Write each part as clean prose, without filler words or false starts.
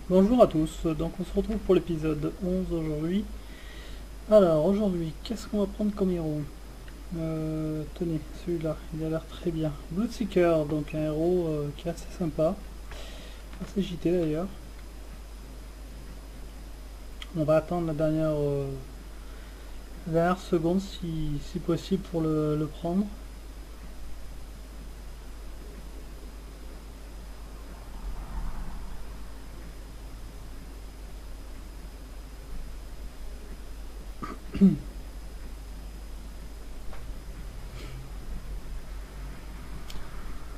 Bonjour à tous, donc on se retrouve pour l'épisode 11 aujourd'hui. Alors aujourd'hui, qu'est-ce qu'on va prendre comme héros? Tenez, celui-là, il a l'air très bien. Bloodseeker, donc un héros qui est assez sympa, assez cheaté d'ailleurs. On va attendre la dernière seconde si possible pour le prendre.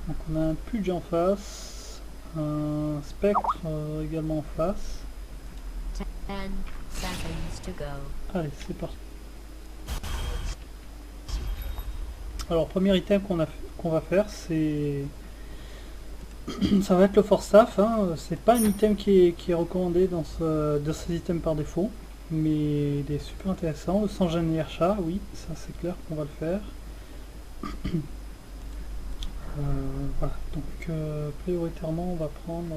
Donc on a un Pudge en face, un Spectre également en face. 10 seconds to go. Allez, c'est parti. Alors premier item qu'on va faire, c'est ça va être le Force Staff, hein. C'est pas un item qui est recommandé dans ces items par défaut, mais il est super intéressant. Le sang gêne chat, oui, ça c'est clair qu'on va le faire. Voilà, donc prioritairement on va prendre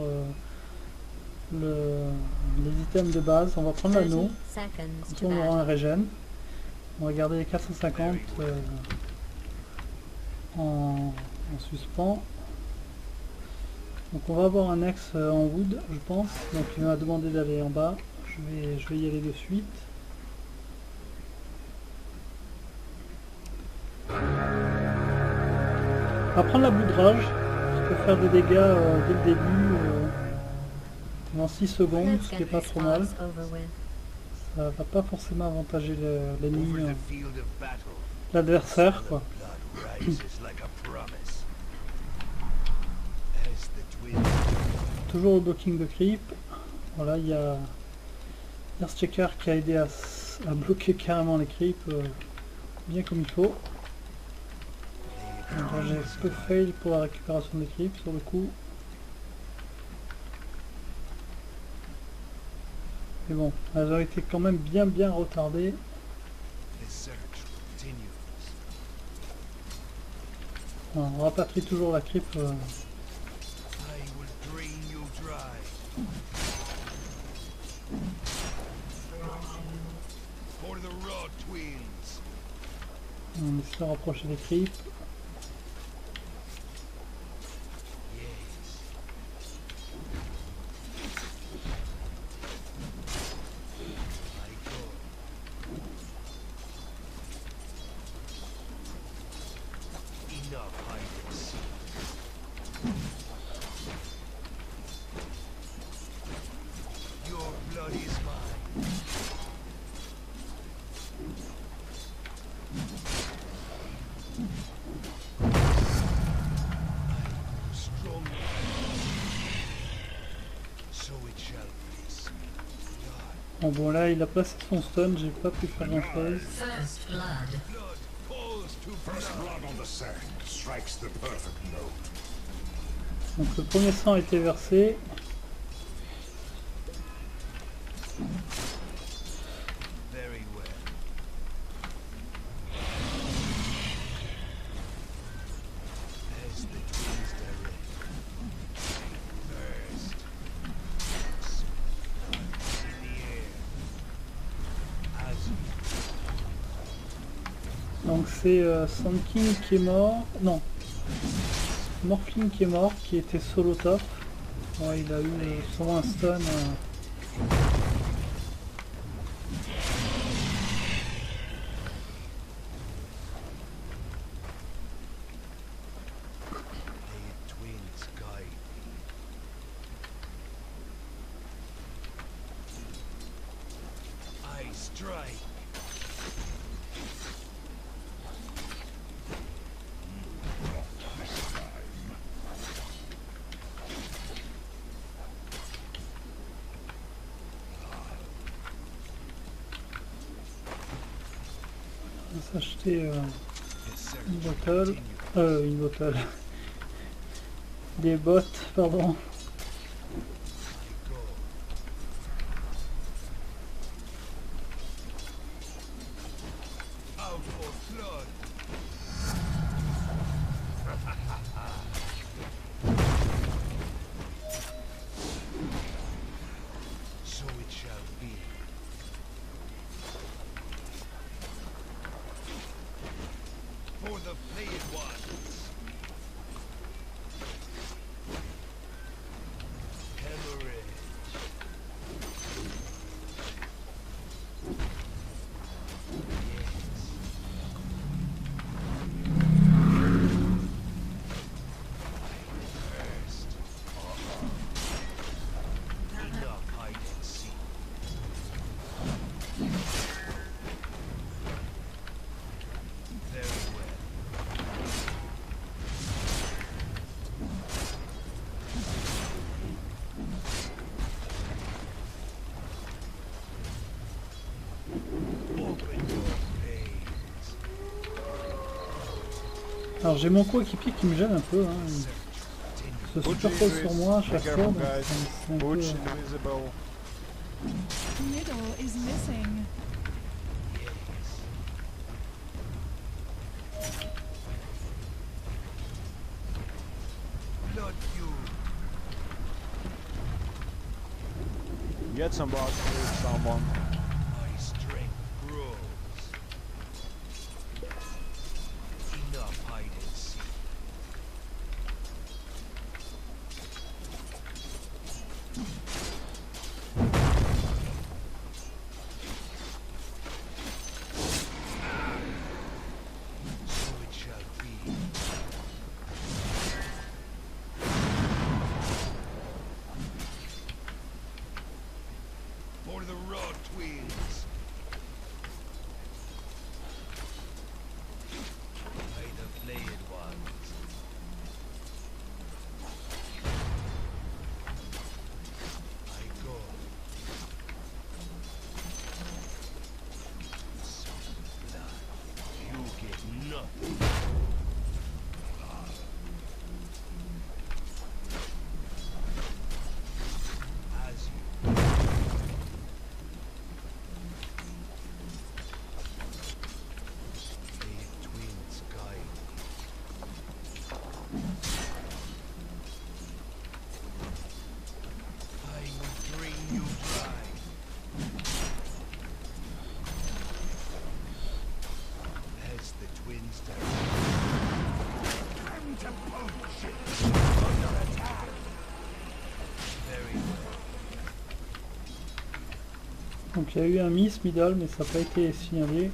les items de base. On va prendre 30 l'anneau, seconds comme to ça on aura un battle. régène. On va garder les 450 en suspens. Donc on va avoir un ex en wood, je pense. Donc il m'a demandé d'aller en bas. Je vais y aller de suite. On va prendre la boule de rage, qui peut faire des dégâts dès le début, pendant 6 secondes, Let's ce qui get est pas this trop mal. farce over with. Ça va pas forcément avantager l'ennemi, Over the field of battle, l'adversaire, quoi. blood rises like a promise. As the twin Toujours le blocking de creep. Voilà, il y a Earthchecker qui a aidé à bloquer carrément les creeps bien comme il faut. Donc là, j'ai peu fail pour la récupération des creeps sur le coup. Mais bon, elles ont été quand même bien retardées. the search continues. Voilà, on rapatrie toujours la creep. I will drain you dry. For the raw twins. On essaie de rapprocher des creeps. Yes. My God. Enough hide and seek. Your blood is mine. Strong. So it shall be. Bon là il a placé son stun, j'ai pas pu faire grand chose. First blood. Blood calls to First blood. blood on the sand strikes the perfect note. Donc le premier sang a été versé. Very well. As the twins direct. First. In the air. As Donc c'est Sand King qui est mort. Non. Morphling qui est mort, qui était solo top. Ouais, il a eu sûrement un stun. the twins guide me. I strike. On va s'acheter The search une bottle. continues. Une bottle. Des bots, pardon. I go. Out for blood. So it shall be. For the played ones. Hemorrhage. Yes. Enough hide and seek. Very well. Open your veins. Alors j'ai mon coéquipier qui me gêne un peu. Hein. Il se superpose sur moi à chaque fois. Careful, donc guys. c'est un peu, Butch invisible. Middle is missing. Blood fuel. Get some box, please, someone. My strength grows. Enough hide and seek. So it shall be. For the raw twins. By the flayed ones. I go. Soft blood. You get nothing. As you flayed twins guide I will drain you dry. As the twins Time to punch it. very well. Donc il y a eu un miss middle mais ça n'a pas été signalé.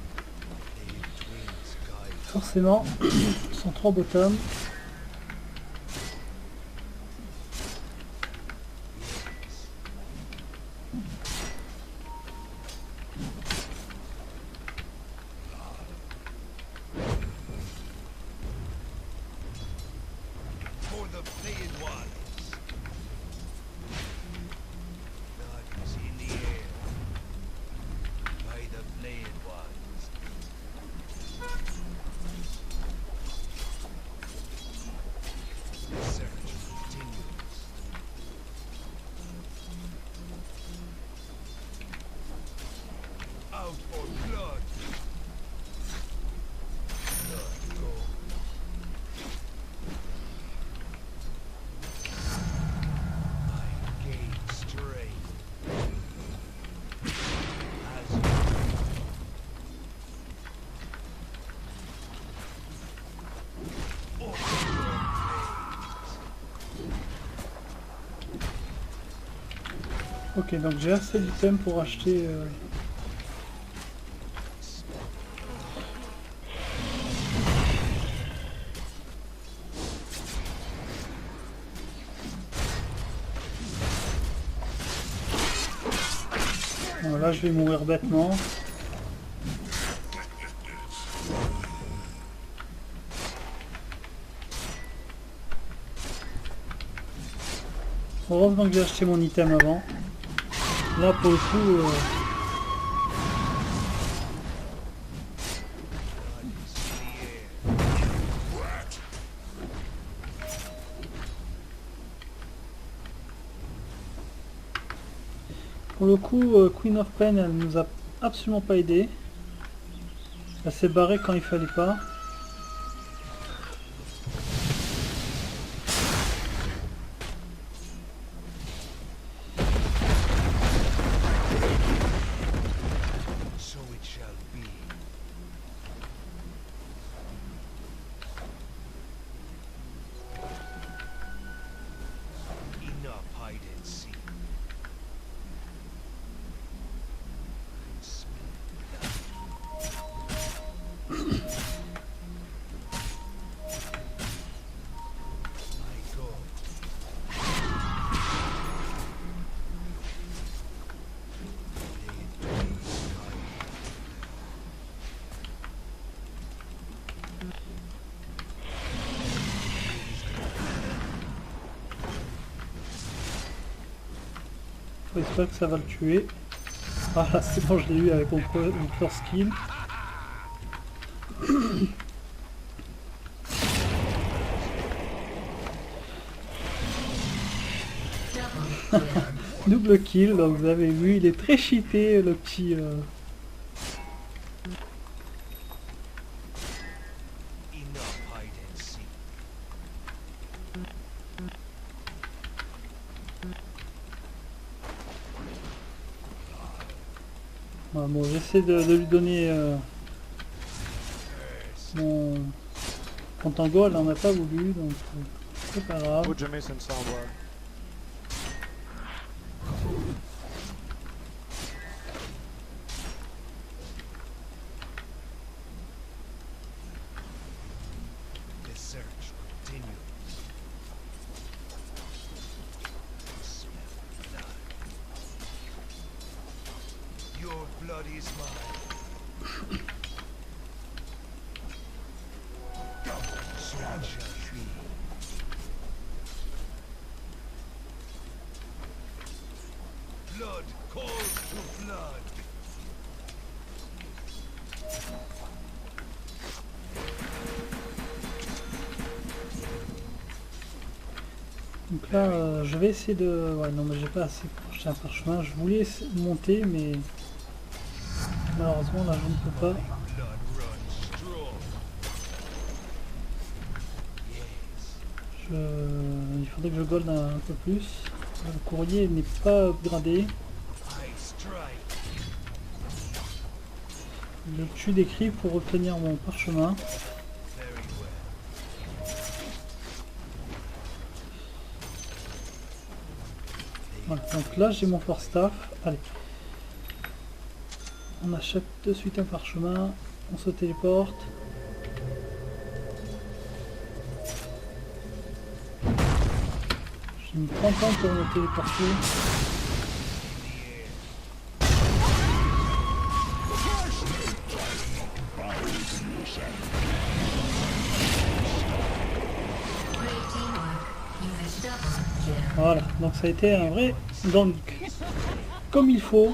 Flayed twins guide. Forcément, ils sont trop bottom. Yes. For the played ones. Blood is in the air. By the played ones. The search continues. Out for blood. Blood go. I gain strength. As you open your veins. Ok, donc j'ai assez d'items pour acheter. Bon, là je vais mourir bêtement. Heureusement que j'ai acheté mon item avant. Là pour le coup, Blood is in the air. Pour le coup, Queen of Pain, elle nous a absolument pas aidé. Elle s'est barrée quand il fallait pas. So it shall be. Enough hide and seek. I smell blood. I go. Lay it be, Faut espérer que ça va le tuer. Voilà, c'est bon, je l'ai eu avec mon first kill. Double kill, donc vous avez vu, il est très cheaté le petit... enough hide and seek. Voilà, bon, j'essaie de lui donner mon Contango, elle en a pas voulu, donc c'est pas grave. Où Jamison s'en va? The search continues. I smell blood. Your blood is mine. So it shall be. Blood calls to blood. Donc là, je vais essayer de... Ouais, non, mais j'ai pas assez pour acheter un parchemin. Je voulais monter, mais malheureusement, là, je ne peux pas. Blood runs strong. Yes. Il faudrait que je gold un peu plus. Le courrier n'est pas upgradé. I strike. Je tue des cris pour obtenir mon parchemin. Very well. Voilà, donc là j'ai mon force staff. Allez. On achète de suite un parchemin. On se téléporte. J'ai mis 30 ans pour me téléporter. Voilà, donc ça a été un vrai gang. Comme il faut.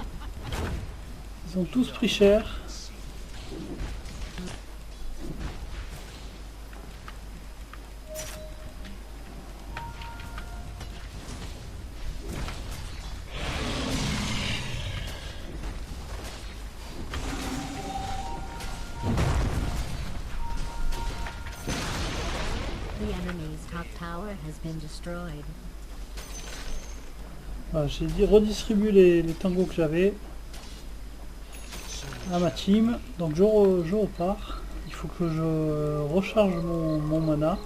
Ils ont tous pris cher. The enemy's top tower has been destroyed. Voilà, j'ai redistribué les tangos que j'avais à ma team. Donc je repars. Il faut que je recharge mon mana.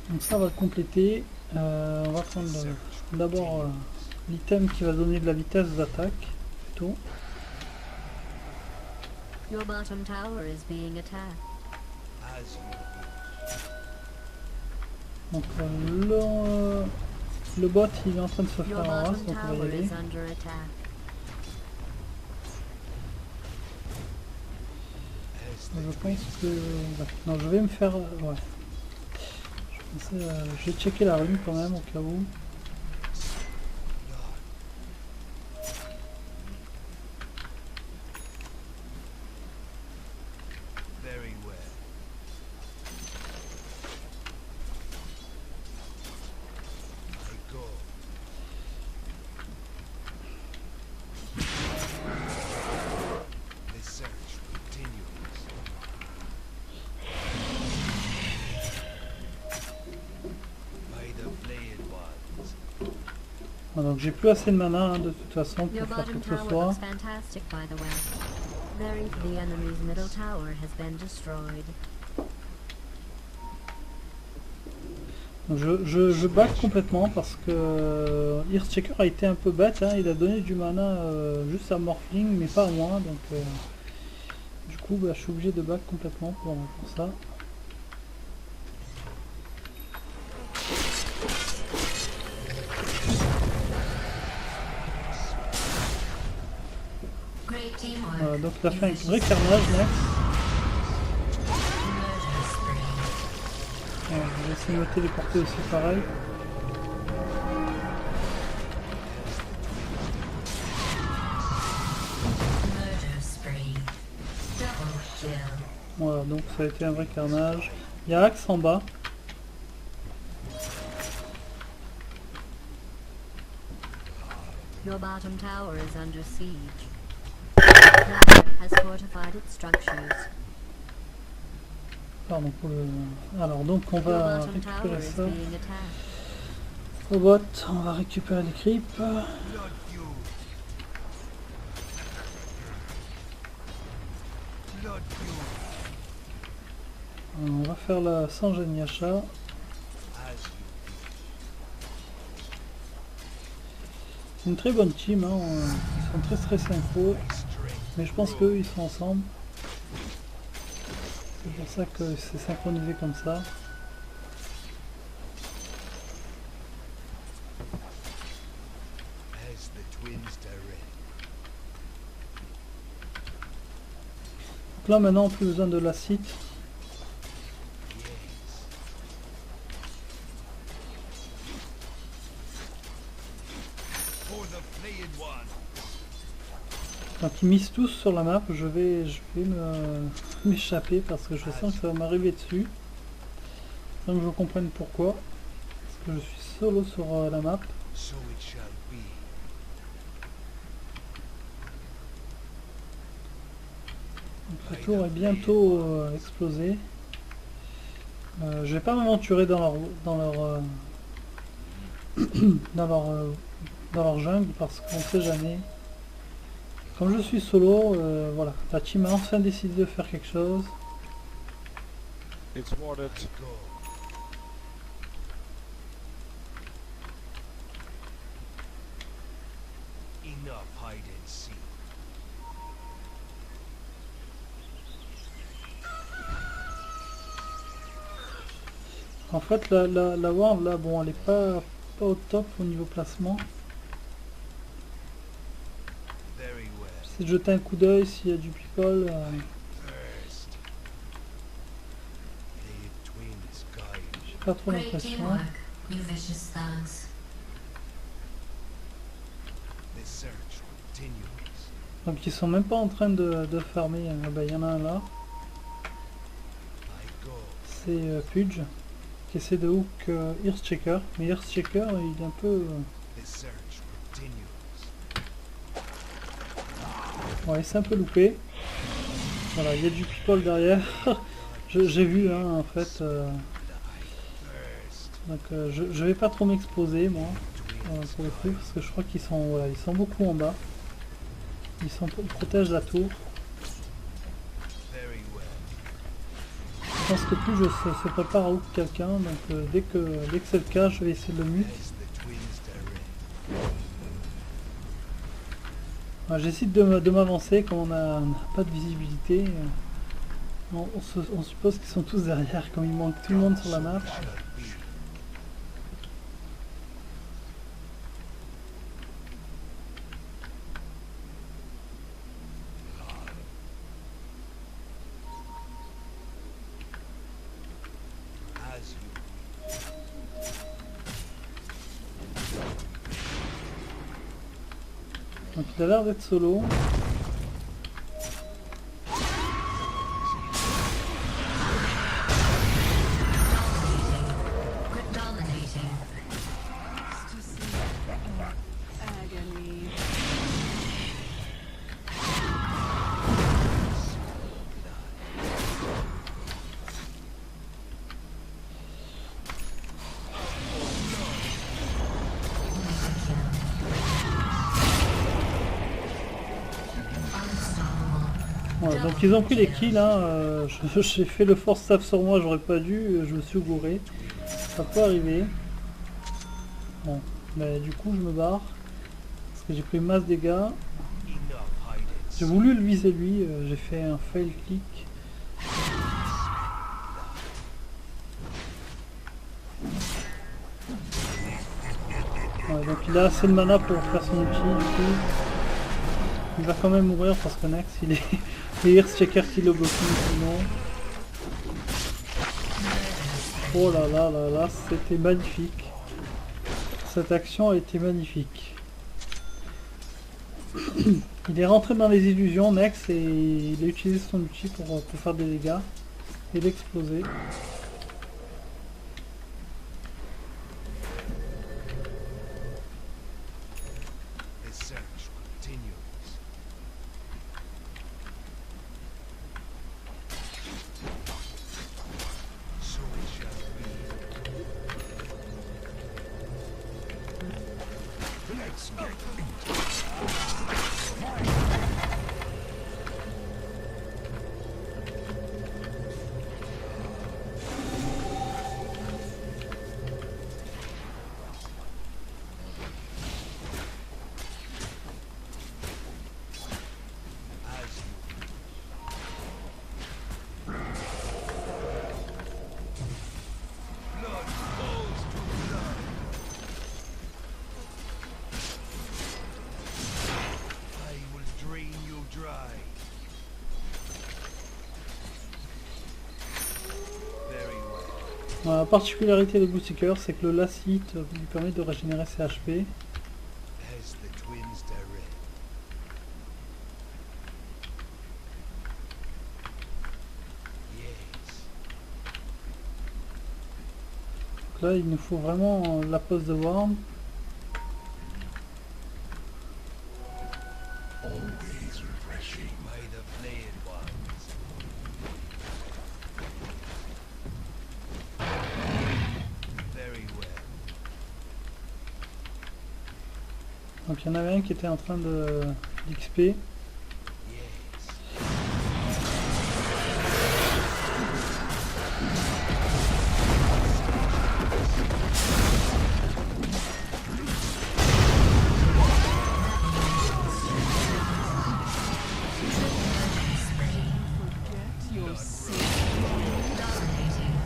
Donc ça va le compléter. On va prendre d'abord l'item qui va donner de la vitesse d'attaque. Plutôt. Your bottom tower is being attacked. As you Donc le bot il est en train de se Your faire en race, bottom donc on va y tower aller. is under attack. Je pense que... ouais. Non, je vais me faire... ouais. Je vais checker la rune quand même au cas où. very well. I go. Donc j'ai plus assez de mana hein, de toute façon Your pour faire bottom quoi que ce tower soit. looks fantastic, by the way. The enemy's middle tower has been destroyed. Donc je back complètement parce que Earthshaker a été un peu bête, hein, il a donné du mana juste à Morphling mais pas à moi, donc du coup bah, je suis obligé de back complètement pour ça. Great teamwork. Voilà, donc il a fait un vrai carnage next. Voilà, je vais essayer de me téléporter aussi pareil. Voilà, donc ça a été un vrai carnage. Il y a Axe en bas. Your bottom tower is under siege. Dire has fortified its structures. Pardon pour le... Alors donc on Your va bottom tower récupérer is ça. being attacked. Au bot, on va récupérer les creeps. Blood feud. Blood feud. On va faire la Sanjanyasha. As you C'est une très bonne team, hein. Ils sont très synchro. strength. Mais je pense qu'eux ils sont ensemble. C'est pour ça que c'est synchronisé comme ça. As the twins direct. Donc là maintenant plus besoin de l'acide. Yes. For the flayed one. Quand ils misent tous sur la map, je vais m'échapper parce que je sens que ça va m'arriver dessus. Donc je comprenne pourquoi. Parce que je suis solo sur la map. So it shall be. Donc le tour est bientôt explosé. Je vais pas m'aventurer dans leur jungle parce qu'on sait jamais. Comme je suis solo, voilà, la team a enfin décidé de faire quelque chose. It's warded. Go. Enough hide and seek. En fait, la ward là, bon, elle est pas au top au niveau placement. Very well. J'essaie de jeter un coup d'œil s'il y a du people. First. The twins guide. J'ai pas trop Great l'impression. teamwork, you vicious thugs. The search continues. Donc ils sont même pas en train de farmer. Ah bah, il y en a un là. I go. C'est Pudge qui essaie de hook Earthshaker. Mais Earthshaker il est un peu... The search continues. ouais, il s'est un peu loupé. Voilà, il y a du people derrière. J'ai vu hein, en fait. First. Donc je vais pas trop m'exposer moi pour le truc parce que je crois qu'ils sont, voilà, ils sont beaucoup en bas. Ils protègent la tour. Very well. Je pense que plus je se prépare à hook quelqu'un, donc dès que c'est le cas, je vais essayer de le mute. As the twins direct. Voilà, j'essaie de m'avancer comme on n'a pas de visibilité. On suppose qu'ils sont tous derrière, comme il manque tout le monde sur la map. Shall be. As you Donc il a l'air d'être solo. Dominating. To see agony. Donc ils ont pris les kills, hein. J'ai fait le force staff sur moi, j'aurais pas dû, je me suis gouré. Ça peut arriver. Bon, bah, du coup je me barre. Parce que j'ai pris masse dégâts. Enough hiding. J'ai voulu le viser lui, j'ai fait un fail click. Ouais, donc il a assez de mana pour faire son ulti, du coup. Il va quand même mourir parce que Nax il est... les Earthshaker qui le bloquent sinon. Oh là là là là, c'était magnifique. Cette action a été magnifique. Il est rentré dans les illusions, Nex, et il a utilisé son outil pour faire des dégâts et l'exploser. The search continues. So it shall be. Let's get As you blood falls to blood. I will drain you dry. Very well. La particularité de Bootseeker, c'est que le last hit lui permet de régénérer ses HP. As the twins direct. Yes. Donc là, il nous faut vraiment la pose de Worm. always refreshing. By the flayed ones. Very well. Donc il y en avait un qui était en train d'XP. Yes.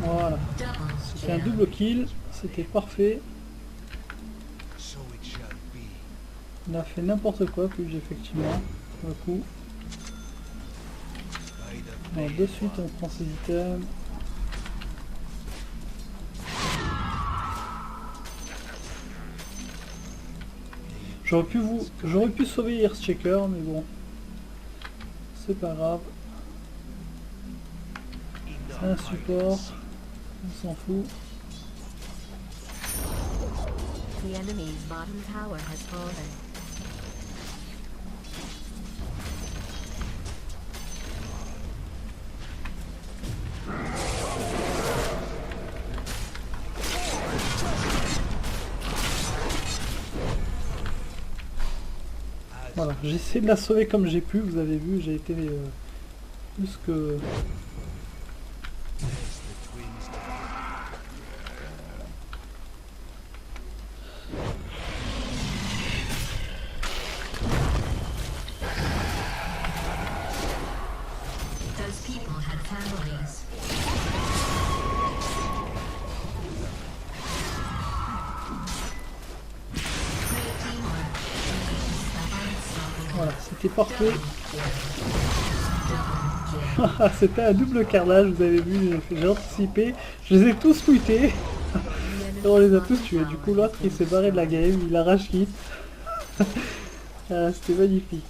Voilà. C'était un double kill, c'était parfait. So it shall be. Il a fait n'importe quoi, puis effectivement, le coup. By the Bon, de suite on prend ses items. J'aurais pu sauver Earthshaker, mais bon. C'est pas grave. C'est un support. On s'en fout. The enemy's bottom tower has fallen. Voilà, j'ai essayé de la sauver comme j'ai pu, vous avez vu, j'ai été plus que... As the twins direct. Those people had families. Great teamwork. Voilà, c'était parfait. C'était un double carnage, vous avez vu, j'ai anticipé. Je les ai tous mutés. Et on les a tous tués. Du coup, l'autre il s'est barré de la game, il a rage quit. C'était magnifique.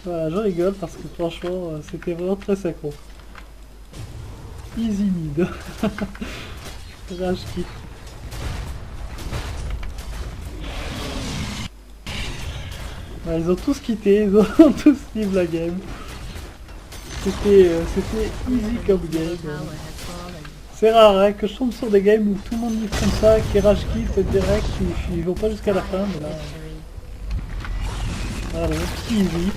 Voilà, je rigole parce que franchement, c'était vraiment très synchro. Easy mid. Rage quit. Ouais, ils ont tous quitté, ils ont tous live la game. C'était easy comme game. Tower has fallen. C'est rare hein, que je tombe sur des games où tout le monde livre comme ça, qui rage quitte direct, ils vont pas jusqu'à la fin, mais là, Victory. voilà, easy.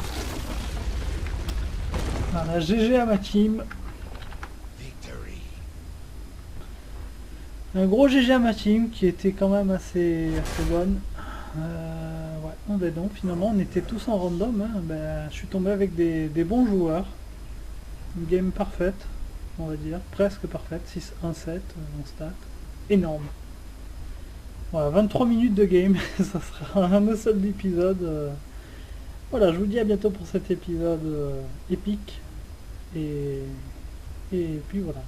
Voilà, GG à ma team. Victory. Un gros GG à ma team qui était quand même assez bonne. Ouais, ben non, finalement on était tous en random. Hein. Ben, je suis tombé avec des bons joueurs. Une game parfaite, on va dire. Presque parfaite. 6-1-7 en stat. Énorme. Voilà, 23 minutes de game. Ça sera un seul épisode. Voilà, je vous dis à bientôt pour cet épisode épique. Et puis voilà.